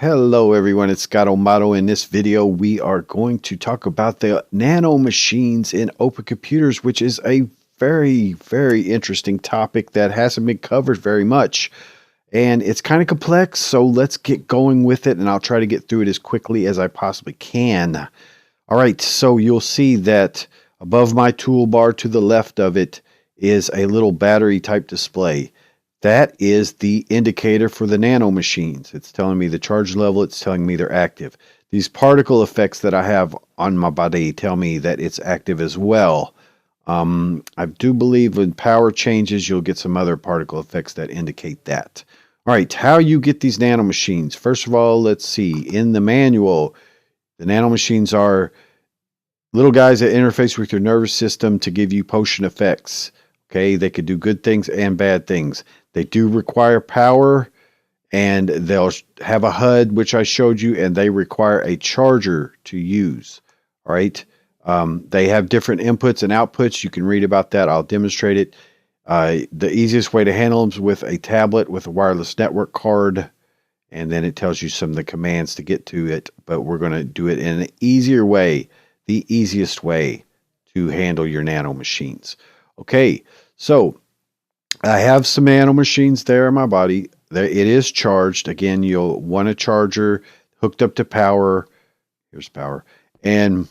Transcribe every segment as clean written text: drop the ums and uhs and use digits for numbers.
Hello everyone, it's Scott O'Mato. In this video, we are going to talk about the nanomachines in Opencomputers, which is a very interesting topic that hasn't been covered very much. And it's kind of complex, so let's get going with it, and I'll try to get through it as quickly as I possibly can. All right, so you'll see that above my toolbar to the left of it is a little battery type display. That is the indicator for the nanomachines. It's telling me the charge level. It's telling me they're active. These particle effects that I have on my body tell me that it's active as well. I do believe when power changes, you'll get some other particle effects that indicate that. All right, how you get these nanomachines. First of all, let's see. In the manual, the nanomachines are little guys that interface with your nervous system to give you potion effects. Okay, they could do good things and bad things. They do require power, and they'll have a HUD, which I showed you, and they require a charger to use. All right. They have different inputs and outputs. You can read about that. I'll demonstrate it. The easiest way to handle them is with a tablet with a wireless network card, and then it tells you some of the commands to get to it. But we're going to do it in an easier way, the easiest way to handle your nanomachines. Okay, so I have some nanomachines there in my body. It is charged. Again, you'll want a charger hooked up to power. Here's power. And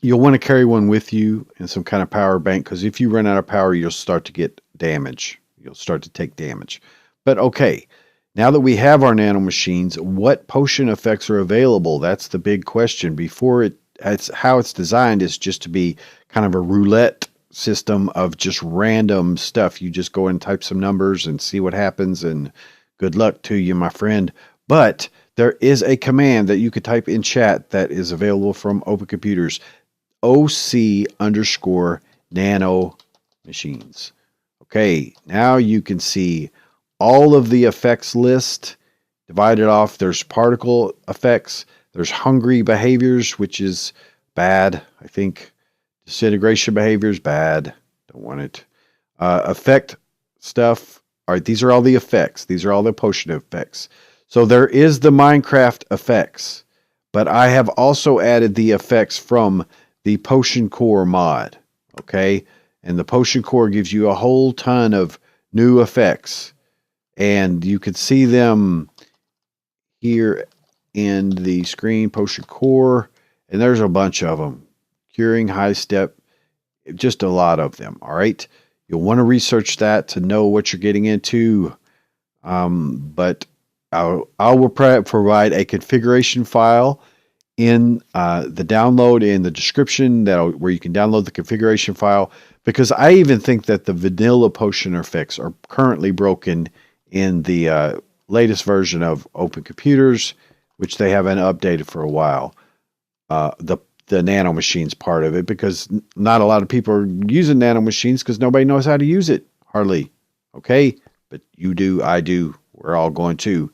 you'll want to carry one with you in some kind of power bank, because if you run out of power, you'll start to get damage. You'll start to take damage. But okay, now that we have our nanomachines, what potion effects are available? That's the big question. How it's designed is just to be kind of a roulette system of just random stuff. You just go and type some numbers and see what happens, and good luck to you, my friend. But there is a command that you could type in chat that is available from Opencomputers, OC_nanomachines. Okay, now you can see all of the effects list divided off. There's particle effects, there's hungry behaviors, which is bad, I think. Disintegration behavior is bad. Don't want it. Effect stuff. All right, these are all the effects. These are all the potion effects. So there is the Minecraft effects, but I have also added the effects from the Potion Core mod. Okay, and the Potion Core gives you a whole ton of new effects, and you can see them here in the screen. Potion Core, and there's a bunch of them. Curing, high step, just a lot of them. All right, you'll want to research that to know what you're getting into. But I will provide a configuration file in the download in the description where you can download the configuration file, because I even think that the vanilla potion effects are currently broken in the latest version of Opencomputers, which they haven't updated for a while. The nanomachines part of it, because not a lot of people are using nanomachines because nobody knows how to use it, hardly. Okay, but you do, I do, we're all going to.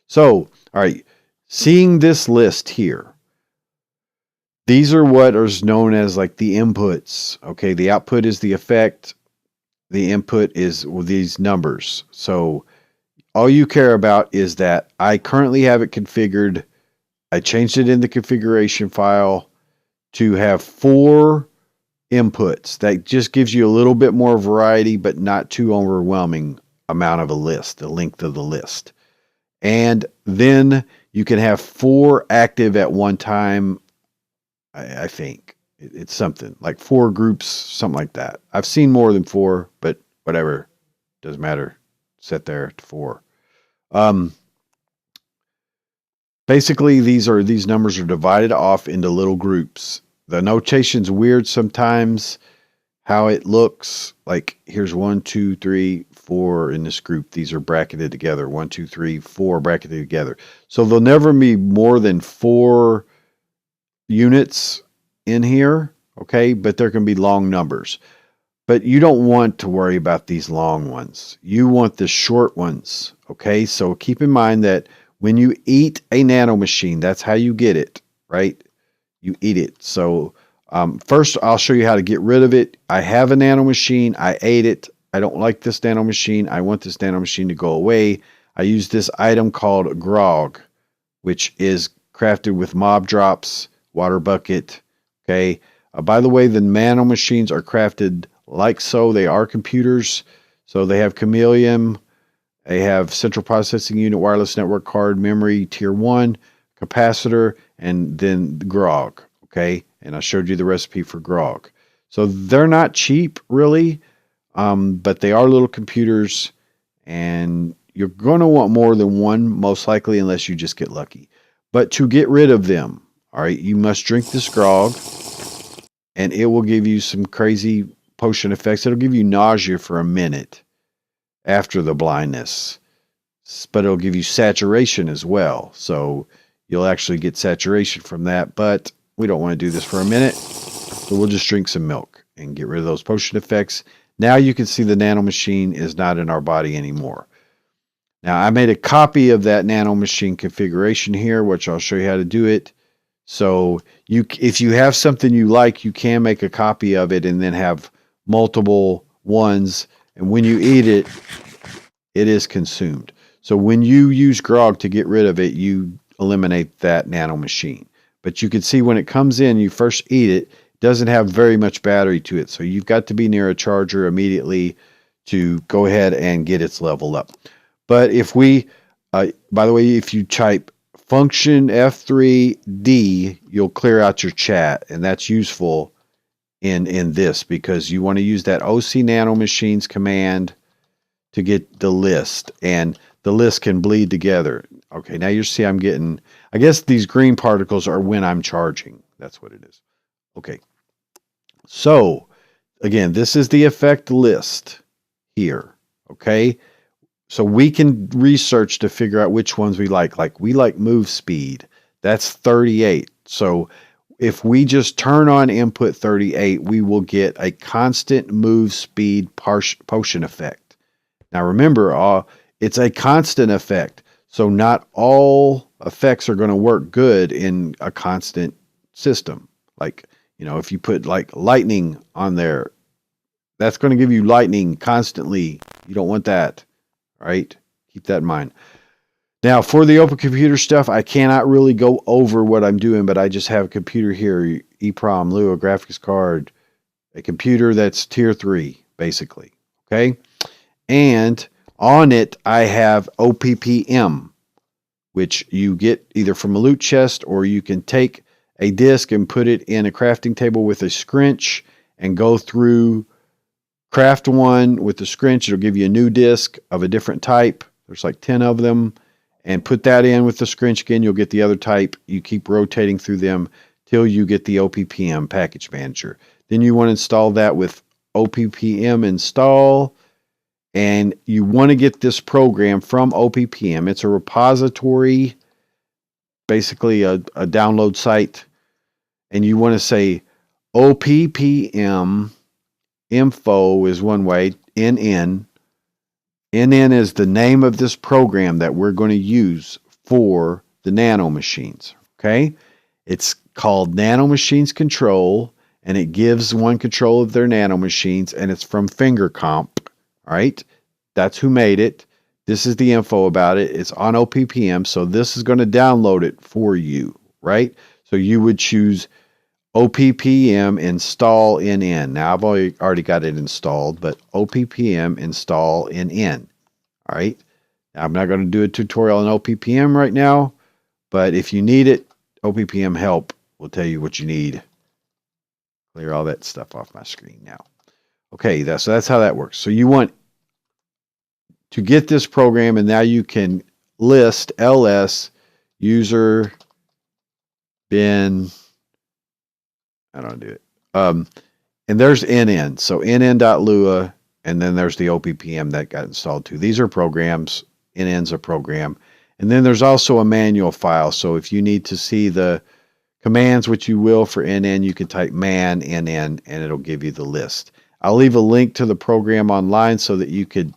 So, all right, seeing this list here, these are what is known as like the inputs. Okay, the output is the effect, the input is these numbers. So all you care about is that I currently have it configured. I changed it in the configuration file to have 4 inputs. That just gives you a little bit more variety, but not too overwhelming amount of a list, the length of the list. And then you can have 4 active at one time. I think it's something like 4 groups, something like that. I've seen more than 4, but whatever, doesn't matter. Set there to 4. Basically, these numbers are divided off into little groups. The notation's weird sometimes, how it looks. Like here's 1, 2, 3, 4 in this group. These are bracketed together. 1, 2, 3, 4 bracketed together. So there'll never be more than 4 units in here. Okay, but there can be long numbers. But you don't want to worry about these long ones. You want the short ones. Okay, so keep in mind that when you eat a nanomachine, that's how you get it, right? You eat it. So first, I'll show you how to get rid of it. I have a nanomachine. I ate it. I don't like this nanomachine. I want this nanomachine to go away. I use this item called grog. which is crafted with mob drops, water bucket. Okay. By the way, the nanomachines are crafted like so. They are computers. So they have Chameleon, they have central processing unit, wireless network card, memory, tier 1, capacitor, and then grog. Okay. And I showed you the recipe for grog. So they're not cheap, really, but they are little computers, and you're going to want more than one, most likely, unless you just get lucky. But to get rid of them, all right, you must drink this grog, and it will give you some crazy potion effects. It'll give you nausea for a minute after the blindness, but it'll give you saturation as well. So you'll actually get saturation from that, but we don't want to do this for a minute. So we'll just drink some milk and get rid of those potion effects. Now you can see the nanomachine is not in our body anymore. Now I made a copy of that nanomachine configuration here, which I'll show you how to do it. So if you have something you like, you can make a copy of it and then have multiple ones. And when you eat it, it is consumed. So when you use grog to get rid of it, you eliminate that nanomachine. But you can see when it comes in, you first eat it, it doesn't have very much battery to it. So you've got to be near a charger immediately to go ahead and get its level up. But if we, by the way, if you type function F3D, you'll clear out your chat. And that's useful in this, because you want to use that OC nanomachines command to get the list, and the list can bleed together. Okay, now you see I'm getting, I guess these green particles are when I'm charging. That's what it is. Okay, so again, this is the effect list here. Okay, so we can research to figure out which ones we like. Like we like move speed. That's 38. So if we just turn on input 38, we will get a constant move speed potion effect. Now remember, it's a constant effect. So not all effects are going to work good in a constant system. Like, if you put like lightning on there, that's going to give you lightning constantly. You don't want that, right? Keep that in mind. Now, for the Open Computer stuff, I cannot really go over what I'm doing, but I just have a computer here, EEPROM, Lua, graphics card, a computer that's tier 3, basically, okay? And on it, I have OPPM, which you get either from a loot chest, or you can take a disk and put it in a crafting table with a scrinch and go through craft one with the scrinch. It'll give you a new disk of a different type. There's like 10 of them. And put that in with the scrinch again. You'll get the other type. You keep rotating through them till you get the OPPM package manager. Then you want to install that with OPPM install. And you want to get this program from OPPM. It's a repository, basically a download site. And you want to say OPPM info is one way, NN. NN is the name of this program that we're going to use for the nanomachines. Okay? It's called Nanomachines Control, and it gives one control of their nanomachines, and it's from FingerComp. All right? That's who made it. This is the info about it. It's on OPPM, so this is going to download it for you, right? So you would choose OPPM install NN. Now, I've already got it installed, but OPPM install NN. All right? Now, I'm not going to do a tutorial on OPPM right now, but if you need it, OPPM help will tell you what you need. Clear all that stuff off my screen now. Okay, so that's how that works. So you want to get this program, and now you can list ls user bin. I don't do it. And there's NN. So nn.lua, and then there's the OPPM that got installed too. These are programs. NN's a program. And then there's also a manual file. So if you need to see the commands, which you will for NN, you can type man NN, and it'll give you the list. I'll leave a link to the program online so that you could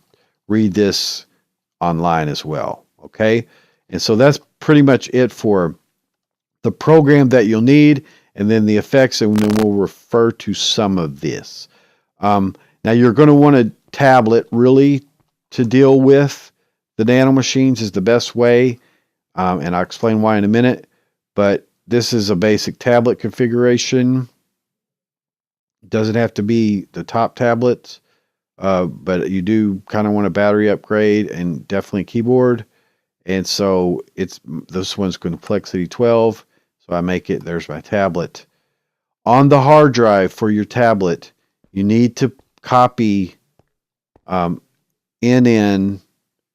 read this online as well. Okay? And so that's pretty much it for the program that you'll need, and then the effects, and then we'll refer to some of this. Now, you're going to want a tablet really to deal with the nanomachines is the best way. and I'll explain why in a minute. But this is a basic tablet configuration. Doesn't have to be the top tablets, but you do kind of want a battery upgrade and definitely a keyboard. And so this one's complexity 12. So I make it, there's my tablet. On the hard drive for your tablet, you need to copy NN, and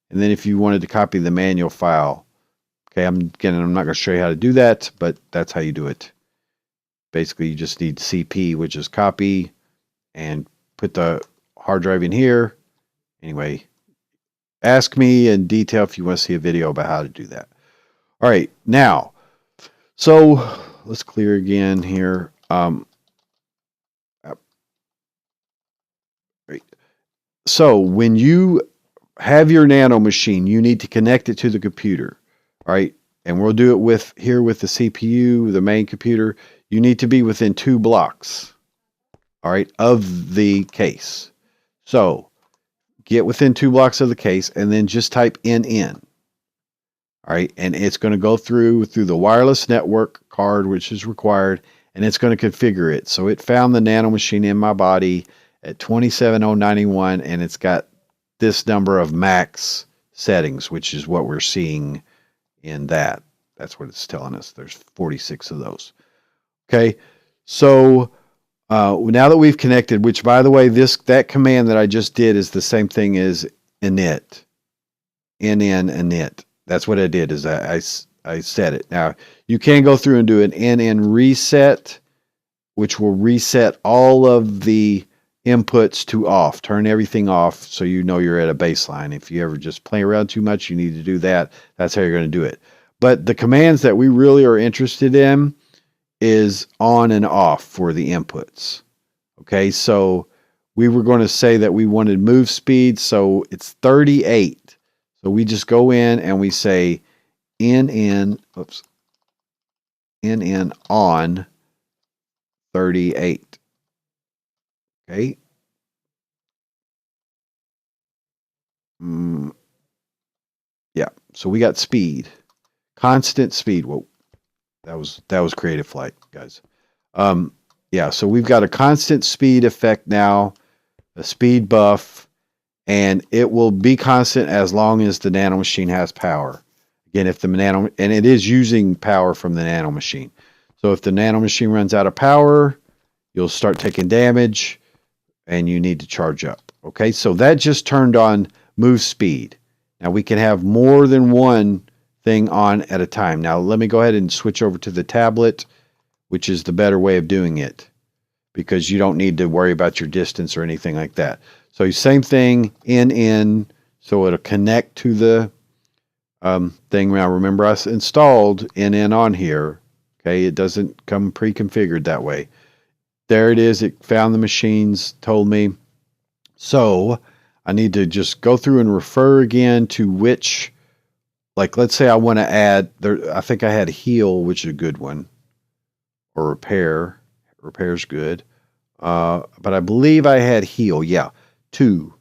then if you wanted to copy the manual file. Okay, I'm not going to show you how to do that, but that's how you do it. Basically, you just need CP, which is copy, and put the hard drive in here. Anyway, ask me in detail if you want to see a video about how to do that. All right, now, so let's clear again here. Right. So when you have your nano machine, you need to connect it to the computer. All right, and we'll do it with the CPU, the main computer. You need to be within 2 blocks, all right, of the case. So get within 2 blocks of the case and then just type NN. All right, and it's going to go through the wireless network card, which is required, and it's going to configure it. So it found the nano machine in my body at 27091, and it's got this number of max settings, which is what we're seeing in that. That's what it's telling us. There's 46 of those. Okay, so now that we've connected, which by the way, that command that I just did is the same thing as init, init. That's what I did. Is I set it. Now you can go through and do an NN reset, which will reset all of the inputs to off. Turn everything off so you know you're at a baseline. If you ever just play around too much, you need to do that. That's how you're going to do it. But the commands that we really are interested in is on and off for the inputs. Okay, so we were going to say that we wanted move speed, so it's 38. So we just go in and we say NN on 38. Okay. Yeah, so we got speed. Constant speed. Whoa. That was creative flight, guys. Yeah, so we've got a constant speed effect now, a speed buff, and it will be constant as long as the nano machine has power. Again, and it is using power from the nano machine. So if the nano machine runs out of power, you'll start taking damage and you need to charge up. Okay, so that just turned on move speed. Now we can have more than one thing on at a time. Now let me go ahead and switch over to the tablet, which is the better way of doing it, because you don't need to worry about your distance or anything like that. So same thing, NN, so it'll connect to the thing. Now remember, I installed NN on here. Okay, it doesn't come pre-configured that way. There it is. It found the machines, told me. So I need to just go through and refer again to which, like let's say I want to add, I think I had heal, which is a good one, or repair. Repair's good. But I believe I had heal. Yeah, 2.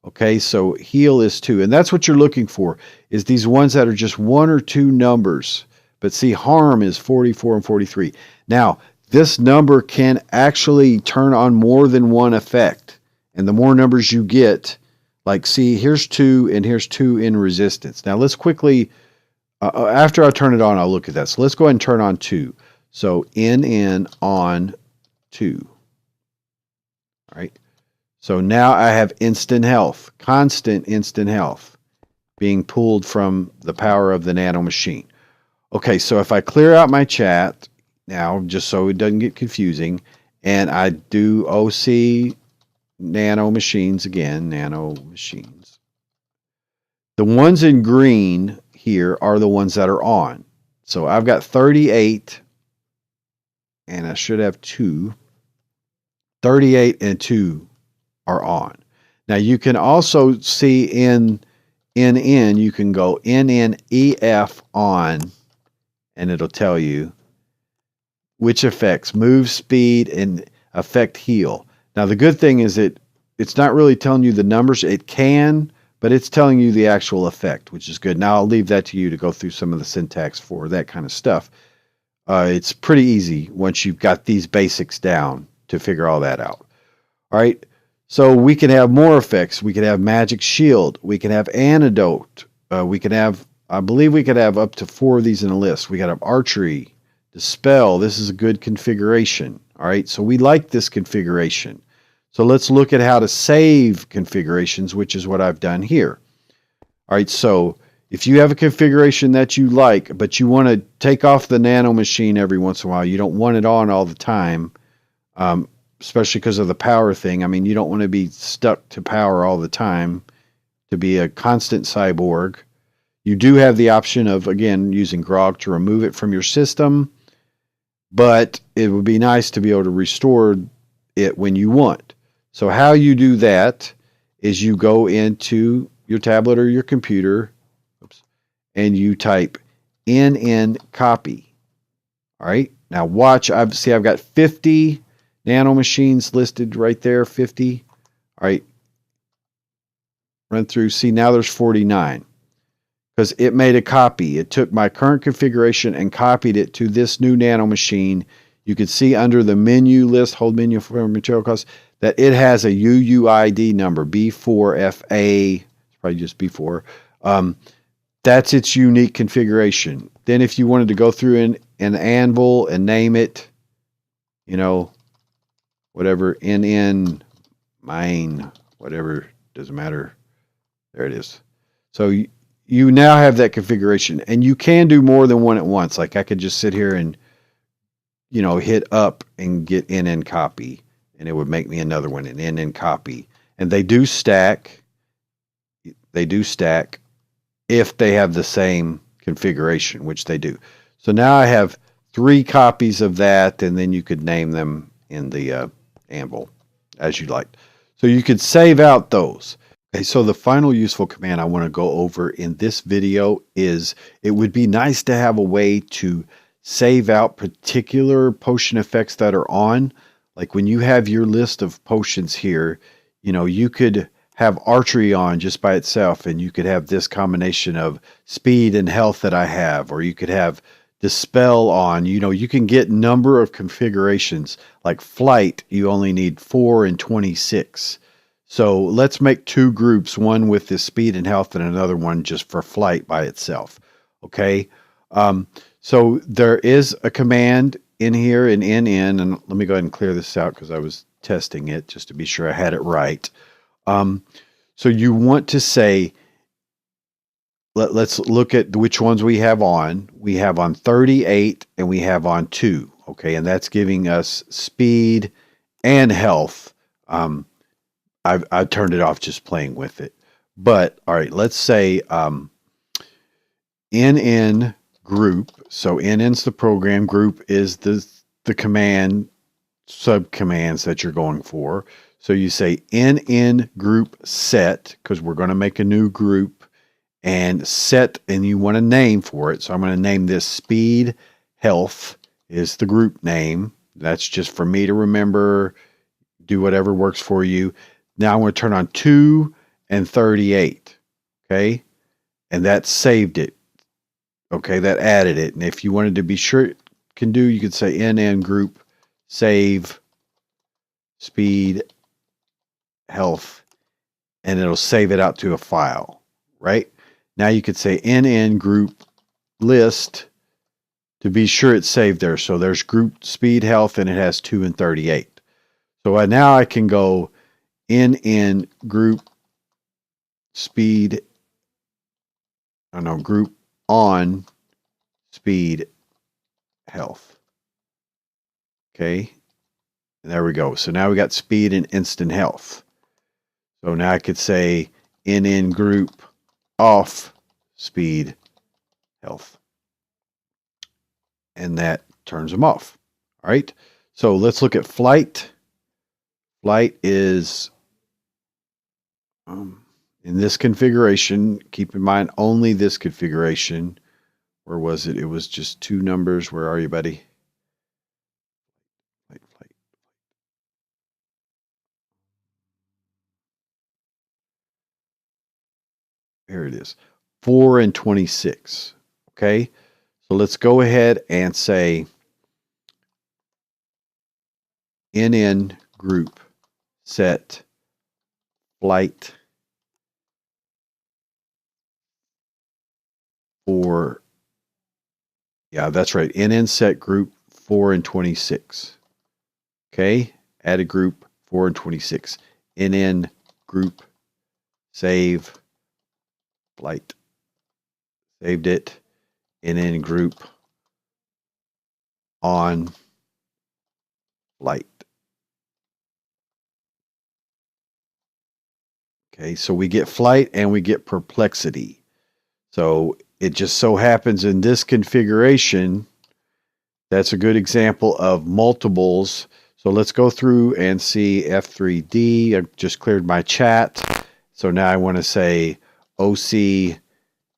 Okay, so heal is 2. And that's what you're looking for, is these ones that are just 1 or 2 numbers. But see, harm is 44 and 43. Now, this number can actually turn on more than one effect. And the more numbers you get, like see, here's 2 and here's 2 in resistance. Now let's quickly, after I turn it on, I'll look at that. So let's go ahead and turn on 2. So NN on 2. All right. So now I have instant health, constant instant health being pulled from the power of the nano machine. Okay, so if I clear out my chat now, just so it doesn't get confusing, and I do OC nano machines again, nano machines. The ones in green here are the ones that are on. So I've got 38, and I should have 2. 38 and 2 are on. Now you can also see in NN, you can go NNEF on, and it'll tell you which effects move speed and affect heal. Now the good thing is it's not really telling you the numbers. It can, but it's telling you the actual effect, which is good. Now I'll leave that to you to go through some of the syntax for that kind of stuff. It's pretty easy once you've got these basics down to figure all that out. All right. So we can have more effects. We can have magic shield. We can have antidote. We can have, I believe we could have up to 4 of these in a list. We got to have archery, dispel. This is a good configuration. All right. So we like this configuration. So let's look at how to save configurations, which is what I've done here. All right. So if you have a configuration that you like, but you want to take off the nano machine every once in a while, you don't want it on all the time, especially because of the power thing. I mean, you don't want to be stuck to power all the time to be a constant cyborg. You do have the option of, again, using grog to remove it from your system, but it would be nice to be able to restore it when you want. So how you do that is you go into your tablet or your computer, and you type nn copy. All right. Now watch. I've got 50 nano machines listed right there. 50. All right. Run through. See, now there's 49 because it made a copy. It took my current configuration and copied it to this new nano machine. You can see under the menu list, hold menu for material costs, that it has a UUID number, B4FA. It's probably just B4. That's its unique configuration. Then if you wanted to go through an anvil and name it, you know, whatever, NN, mine, whatever, doesn't matter. There it is. So you now have that configuration, and you can do more than one at once. Like I could just sit here and, you know, hit up and get NN copy, and it would make me another one, an NN copy. And they do stack. They do stack if they have the same configuration, which they do. So now I have 3 copies of that, and then you could name them in the anvil as you like. So you could save out those. Okay, so the final useful command I want to go over in this video is it would be nice to have a way to save out particular potion effects that are on. Like when you have your list of potions here, you know, you could have archery on just by itself, and you could have this combination of speed and health that I have, or you could have dispel on. You know, you can get number of configurations. Like flight, you only need 4 and 26. So let's make 2 groups, one with this speed and health and another one just for flight by itself. Okay. So there is a command in here in NN, and let me go ahead and clear this out because I was testing it just to be sure I had it right. So you want to say, let's look at which ones we have on. We have on 38 and we have on 2. Okay. And that's giving us speed and health. I've turned it off just playing with it. But all right, let's say NN group. So NN's the program, group is the command subcommands that you're going for. So you say NN group set, because we're going to make a new group, and set, and you want a name for it. So I'm going to name this speed health is the group name. That's just for me to remember. Do whatever works for you. Now I'm going to turn on 2 and 38. Okay. And that saved it. Okay. That added it. And if you wanted to be sure it can do, you could say NN group save speed health, and it'll save it out to a file, right? Now you could say NN group list to be sure it's saved there. So there's group speed health, and it has 2 and 38. So now I can go NN group speed, I don't know, group on speed health. Okay. And there we go. So now we got speed and instant health. So now I could say NN group off speed health. And that turns them off. All right. So let's look at flight. Flight is in this configuration. Keep in mind only this configuration. Where was it? It was just 2 numbers. Where are you, buddy? Flight. here it is, 4 and 26. Okay, so let's go ahead and say NN group set flight for, yeah, that's right, NN set group 4 and 26. Okay, add a group 4 and 26. NN group save flight. Saved it. NN group on flight. Okay, so we get flight and we get perplexity. So it just so happens in this configuration, that's a good example of multiples. So let's go through and see F3D. I just cleared my chat. So now I want to say OC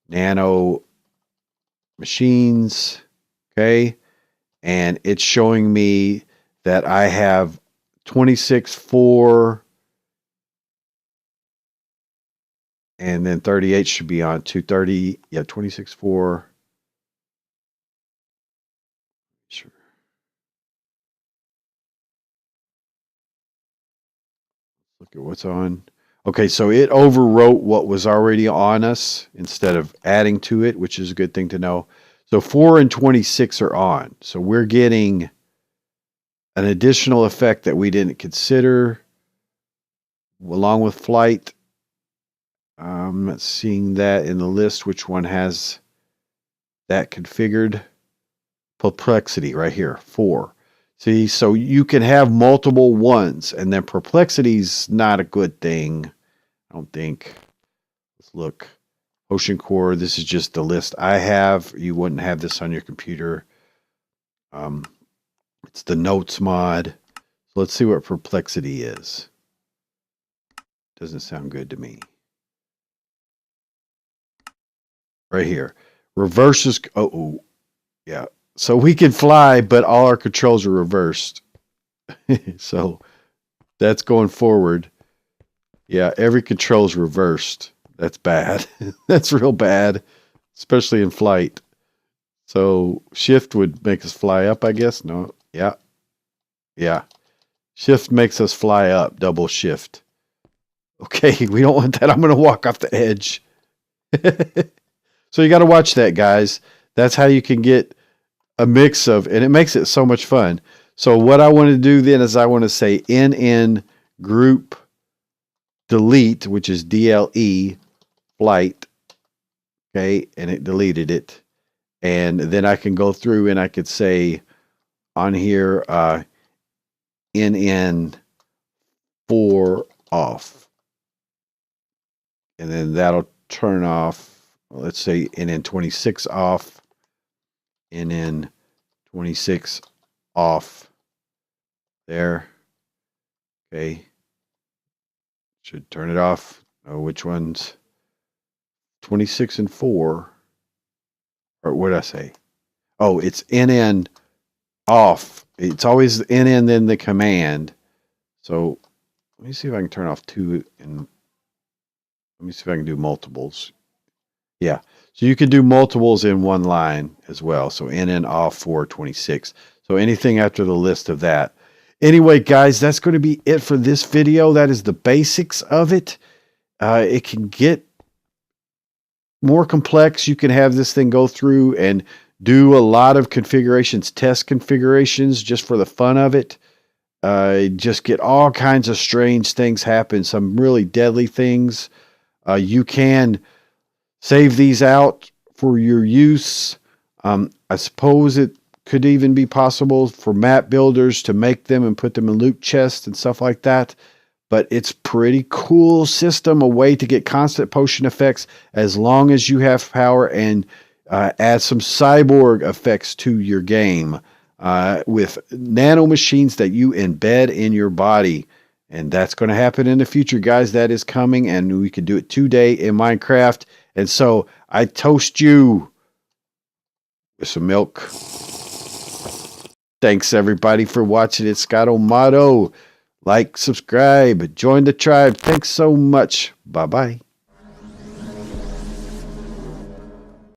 Nano Machines. Okay. And it's showing me that I have 26.4 and then 38 should be on 230. Yeah, 26.4. Sure. Look at what's on. Okay, so it overwrote what was already on us instead of adding to it, which is a good thing to know. So 4 and 26 are on. So we're getting an additional effect that we didn't consider along with flight. I'm not seeing that in the list. Which one has that configured? Perplexity right here, 4. See, so you can have multiple ones, and then perplexity's not a good thing, I don't think. Let's look. Ocean Core, this is just the list I have. You wouldn't have this on your computer. It's the notes mod. So let's see what perplexity is. Doesn't sound good to me. Right here. Reverses. Oh, yeah. So we can fly, but all our controls are reversed. So that's going forward. Yeah, every control's reversed. That's bad. That's real bad, especially in flight. So shift would make us fly up, I guess. No, yeah. Yeah. Shift makes us fly up, double shift. Okay, we don't want that. I'm going to walk off the edge. So you got to watch that, guys. That's how you can get a mix of, and it makes it so much fun. So what I want to do then is I want to say NN group delete, which is DLE flight. Okay, and it deleted it. And then I can go through and I could say on here NN 4 off. And then that'll turn off, let's say NN 26 off. NN 26 off there. Okay. Should turn it off. Oh, which one's 26 and 4? Or what did I say? Oh, it's NN off. It's always NN then the command. So let me see if I can turn off 2 and let me see if I can do multiples. Yeah. So you can do multiples in one line as well. So NN off 426. So anything after the list of that. Anyway, guys, that's going to be it for this video. That is the basics of it. It can get more complex. You can have this thing go through and do a lot of configurations, test configurations, just for the fun of it. Just get all kinds of strange things happen, some really deadly things. You can save these out for your use. I suppose it could even be possible for map builders to make them and put them in loot chests and stuff like that. But it's pretty cool system, a way to get constant potion effects as long as you have power, and add some cyborg effects to your game with nano machines that you embed in your body. And that's going to happen in the future, guys. That is coming, and we can do it today in Minecraft. And so I toast you with some milk. Thanks, everybody, for watching. It's Scott O'Mato. Like, subscribe, join the tribe. Thanks so much. Bye-bye.